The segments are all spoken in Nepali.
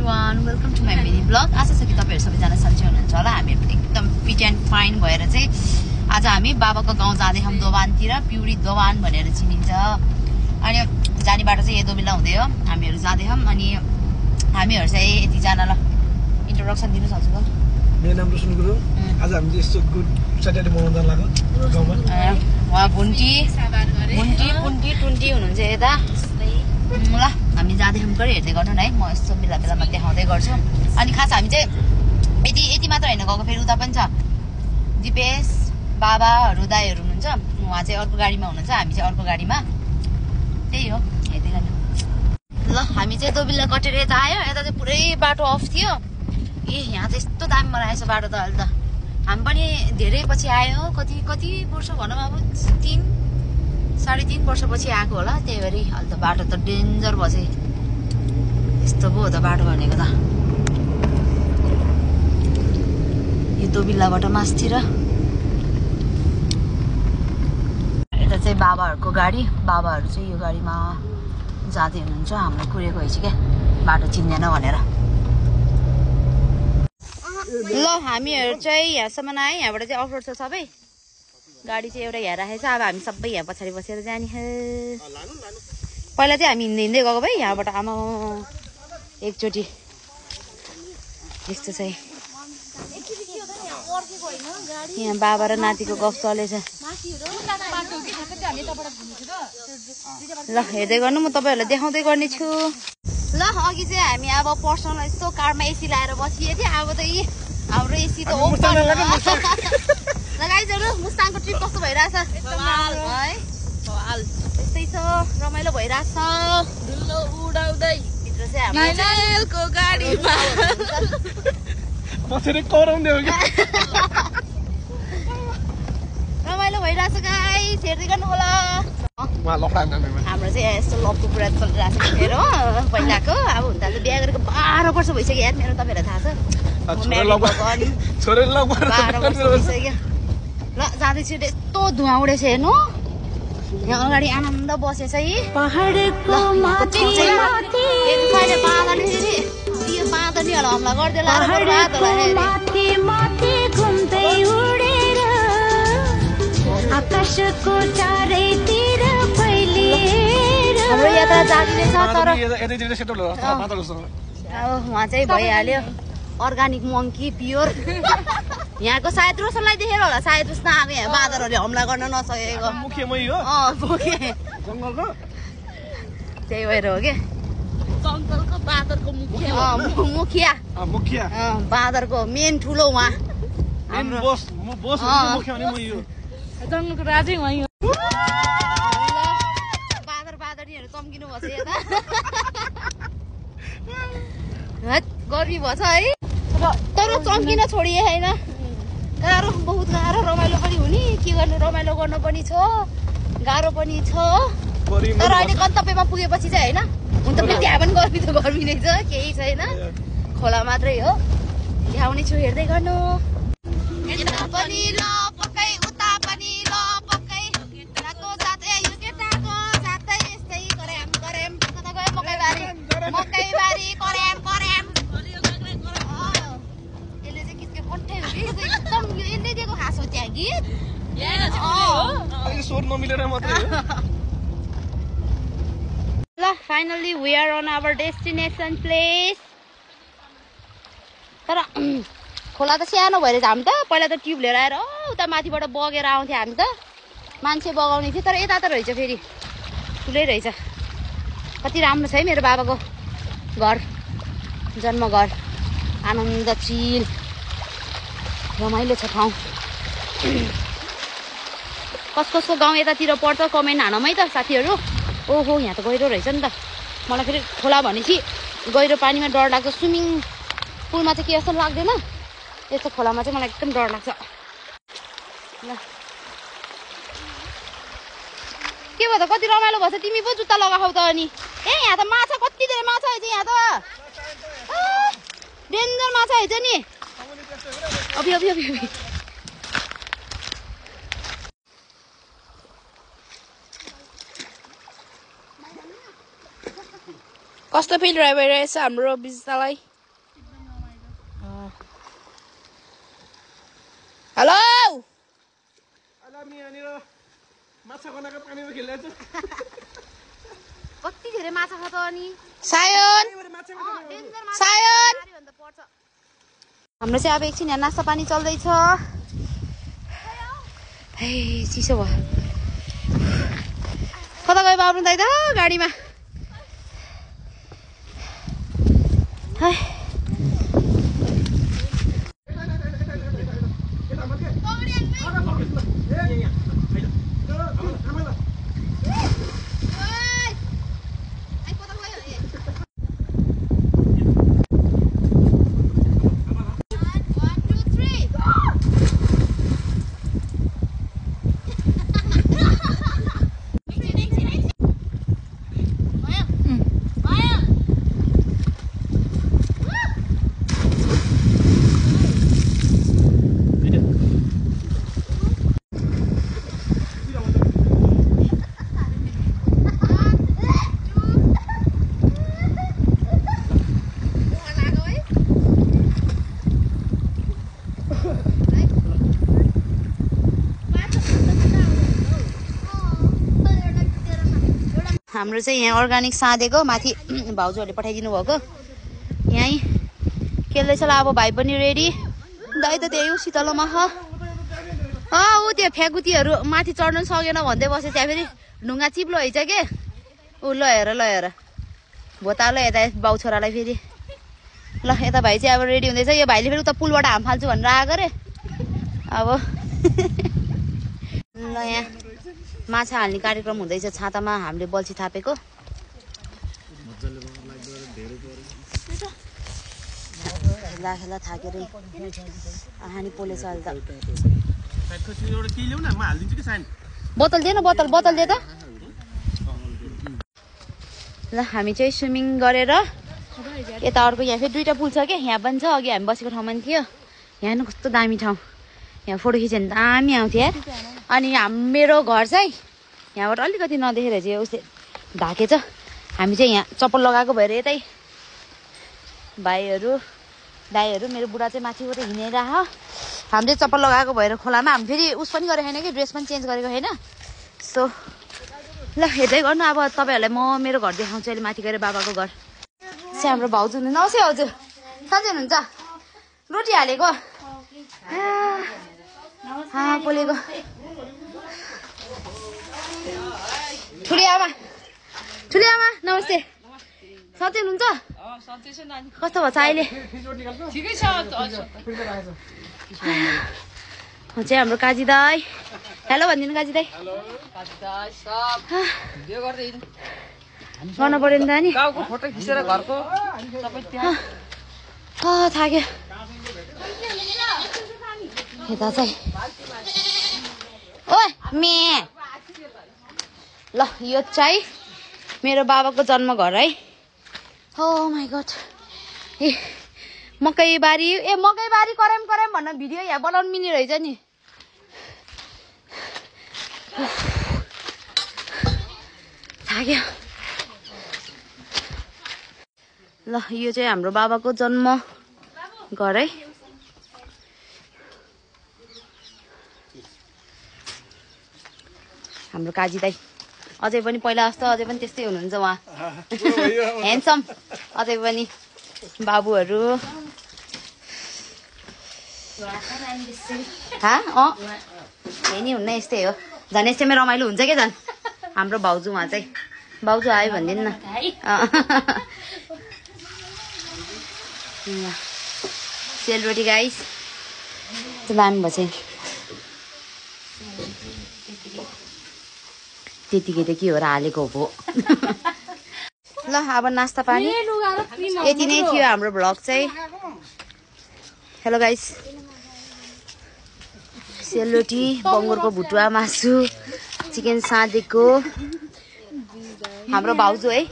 everyone welcome to my mini blog आशा छ कि तपाईहरु सबैजना सन्चै हुनुहुन्छ होला हामीहरु एकदम फिट एन्ड फाइन भएर चाहिँ आज हामी बाबाको गाउँ जाँदैछौँ दोभानतिर पिउरी दोभान भनेर चिनिन्छ अनि जाने बाटो चाहिँ यदोबिल्ला हुँदै हो हामीहरु जाँदैछौँ अनि हामीहरु चाहिँ यति जना ल इन्ट्रोडक्सन दिनु सक्छु त मेरो नाम रोशन गुरुङ आज हामीले यस्तो गुड सैटरडे मनाउन जान लाग्यो गाउँमा वहाँ भुन्टी टुन्टी हुनुहुन्छ यता ल हामी जाँदैछौँ गरी हेर्दै गर्नु न है म यस्तो बेला बेलामा देखाउँदै गर्छु अनि खास हामी चाहिँ यति मात्र हैन गएको फेरि उता पनि छ दिपेश बाबाहरु दाइहरु हुनुहुन्छ उहाँ चाहिँ अर्को गाडीमा हुनुहुन्छ हामी चाहिँ अर्को गाडीमा त्यही हो हेर्दै गर्नु ल हामी चाहिँ दोबिल्ला कटेर यता आयो यता चाहिँ पुरै बाटो अफ थियो यहाँ चाहिँ यस्तो दाममा रहेछ बाटो त अहिले त हामी पनि धेरै पछि आयो कति वर्ष भनौँ अब 3.5 वर्षपछि आएको होला त्यही भएर अहिले त बाटो त डेन्जर बसे यस्तो पो हो त बाटो भनेको त यो दोबिल्लाबाट मास्तिर यता चाहिँ बाबाहरूको गाडी बाबाहरू चाहिँ यो गाडीमा जाँदै हुनुहुन्छ हाम्रो कुरेको हैछ क्या बाटो चिन्दैन भनेर ल हामीहरु चाहिँ यहाँसम्म आए यहाँबाट चाहिँ अफरोड छ सबै गाडी चाहिँ एउटा यहाँ राखेको छ अब हामी सबै यहाँ पछाडि बसेर जाने हो पहिला चाहिँ हामी हिँड्दै गएको भाइ यहाँबाट आमा एकचोटि यस्तो चाहिँ यहाँ बाबा र नातिको गफ चलेछ ल हेर्दै गर्नु म तपाईँहरूलाई देखाउँदै गर्ने छु ल अघि चाहिँ हामी अब पर्सनल यस्तो कारमा एसी लाएर बसिए थियो अब त यी हाम्रो एसी त गाइजहरु मुस्ताङको ट्रिप कस्तो भइरहेछ यस्तै छ रमाइलो भइरहेछ धुलो उडाउँदै भित्र चाहिँ हाम्रो गाडीमा रमाइलो भइरहेछ गाइस हेर्दै गर्नु होला हाम्रो चाहिँ यस्तो लभको कुरा चलिरहेछ मेरो पहिलाको अब हुन त बिहा गरेको 12 वर्ष भइसक्यो यार मेरो तपाईँहरूलाई थाहा छ 12 वर्ष भइसक्यो ल जाँदैछु यस्तो धुवा उडेछ हेर्नु यहाँ अगाडि आनन्द बसेछ है बाँदनी होला हमला गरिदिएला हाम्रो यात्रा जारी नै छ तर उहाँ चाहिँ भइहाल्यो अर्गानिक मङ्की प्योर यहाँको सायद रोशनलाई देखेर होला सायद उसमा अब यहाँ बाँदरहरूले हमला गर्न नसकेको त्यही भएर हो कि जङ्गलको बाँदरको मुखिया बाँदरको मेन ठुलो उहाँ जङ्गलको राजै उहाँ बाँदरीहरू चम्किनु भएछ यता गर्मी भएछ है तर चम्किन छोडिए होइन गाह्रो बहुत गाह्रो रमाइलो पनि हुने के गर्नु रमाइलो गर्नु पनि छ गाह्रो पनि छ तर अहिले गन्तव्यमा पुगेपछि चाहिँ होइन हुन त त्यहाँ पनि गर्मी नै छ केही छैन खोला मात्रै हो देखाउने छु हेर्दै गर्नु यता पनि ल पक्कै उता पनि ल पक्कै केटाको साथै यो केटाको साथै यस्तै गरेम कता गयो मकैबारी करेम एकदम यसले दिएको खास हो त्यहाँ गीत ल finally we are on our destination place तर खोला त सानो भएर हामी त पहिला त ट्युब लिएर आएर उता माथिबाट बगेर आउँथ्यो हामी त मान्छे बगाउने थियो तर यता त रहेछ फेरि ठुलै रहेछ कति राम्रो छ है मेरो बाबाको घर जन्मघर आनन्द चिल रमाइलो छ ठाउँ कसको गाउँ यतातिर पर्छ कमेन्ट हानौँ है त साथीहरू ओहो यहाँ त गहिरो रहेछ नि त मलाई फेरि खोला भनेपछि गहिरो पानीमा डर लाग्छ स्विमिङ पुलमा चाहिँ के जस्तो लाग्दैन यस्तो खोलामा चाहिँ मलाई एकदम डर लाग्छ ल के भयो त कति रमाइलो भएछ तिमी पो जुत्ता लगाऊ त अनि यहाँ त माछा कति धेरै माछा आएछ यहाँ त डेन्जर माछा आएछ नि अभि कस्तो फिल भइरहेछ हाम्रो बिस्तालाई हेलो माछा बनाएको पानीमा खेलिरहेको छु कति धेरै माछा छ त अनि सायन हाम्रो चाहिँ अब एकछिन यहाँ नास्ता पानी चल्दैछ हे चिसो भयो कता गयो बाबु दाइ त गाडीमा हाम्रो चाहिँ यहाँ अर्ग्यानिक साँधेको माथि भाउजूहरूले पठाइदिनु भएको यहीँ खेल्दैछ ल अब भाइ पनि रेडी दाइ त त्यही हो शीतलमा ऊ त्यो फ्यागुतीहरू माथि चढ्नु सकेन भन्दै बस्यो त्यहाँ फेरि ढुङ्गा चिप्लो हैछ के ऊ ल हेर भोता ल यता बाउ छोरालाई फेरि ल यता भाइ चाहिँ अब रेडी हुँदैछ यो भाइले फेरि उता पुलबाट हाम फाल्छु भनेर आएको अरे अब ल यहाँ माछा हाल्ने कार्यक्रम हुँदैछ छातामा हामीले बल्छी थापेको खेला थाकेर हानी पोलेछ अहिले त बोतल दिएन बोतल दे त ल हामी चाहिँ स्विमिङ गरेर यता अर्को यहाँ फेरि दुईवटा पुल छ क्या यहाँ पनि छ अघि हामी बसेको ठाउँमा नि थियो यहाँ न कस्तो दामी ठाउँ यहाँ फोटो खिच्यो भने दामी आउँथ्यो यार अनि मेरो घर चाहिँ यहाँबाट अलिकति नदेखेर चाहिँ उसले ढाकेछ हामी चाहिँ यहाँ चप्पल लगाएको भएर यतै भाइहरू दाइहरू मेरो बुढा चाहिँ माथिबाट हिँडेर हामीले चप्पल लगाएको भएर खोलामा हामी फेरि उस पनि गरेको छैन कि ड्रेस पनि चेन्ज गरेको छैन सो ल हेर्दै गर्नु अब तपाईँहरूलाई म मेरो घर देखाउँछु अहिले माथि गएर बाबाको घर चाहिँ हाम्रो भाउजू नमस्ते हजुर सन्चै हुनुहुन्छ रोटी हालेको पोलेको ठुली आमा नमस्ते सन्चै हुनुहुन्छ कस्तो भयो अहिले चाहिँ हाम्रो काजी दाई हेलो भनिदिनु काजी दाई गर्नु पर्यो नि त नि फोटो खिचेर घरको थाक्यो यता चाहिँ ओइ मे ल यो चाहिँ मेरो बाबाको जन्म घर है ओ माई गड ए मकैबारी कराम भन्न भिडियो यहाँ बनाउनु मिल्ने रहेछ नि थाक्यो ल यो चाहिँ हाम्रो बाबाको जन्म घर है हाम्रो काजी दाई अझै पनि पहिला जस्तो अझै पनि त्यस्तै हुनुहुन्छ उहाँ ह्यान्डसम अझै पनि बाबुहरू नि हुन्न यस्तै हो झन् यस्तैमै रमाइलो हुन्छ क्या झन् हाम्रो भाउजू उहाँ चाहिँ भाउजू आयो भनिदिनु न सेलरोटी गाइस दामी भएछ त्यतिकै त के हो र हालेको हो ल अब नास्ता पानी यति नै थियो हाम्रो भ्लग चाहिँ हेलो गाइस सेलरोटी बङ्गुरको भुटुवा मासु चिकन साँधेको हाम्रो भाउजू है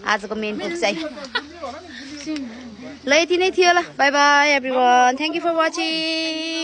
आजको मेन कुक चाहिँ ल यति नै थियो ल bye bye everyone thank you for watching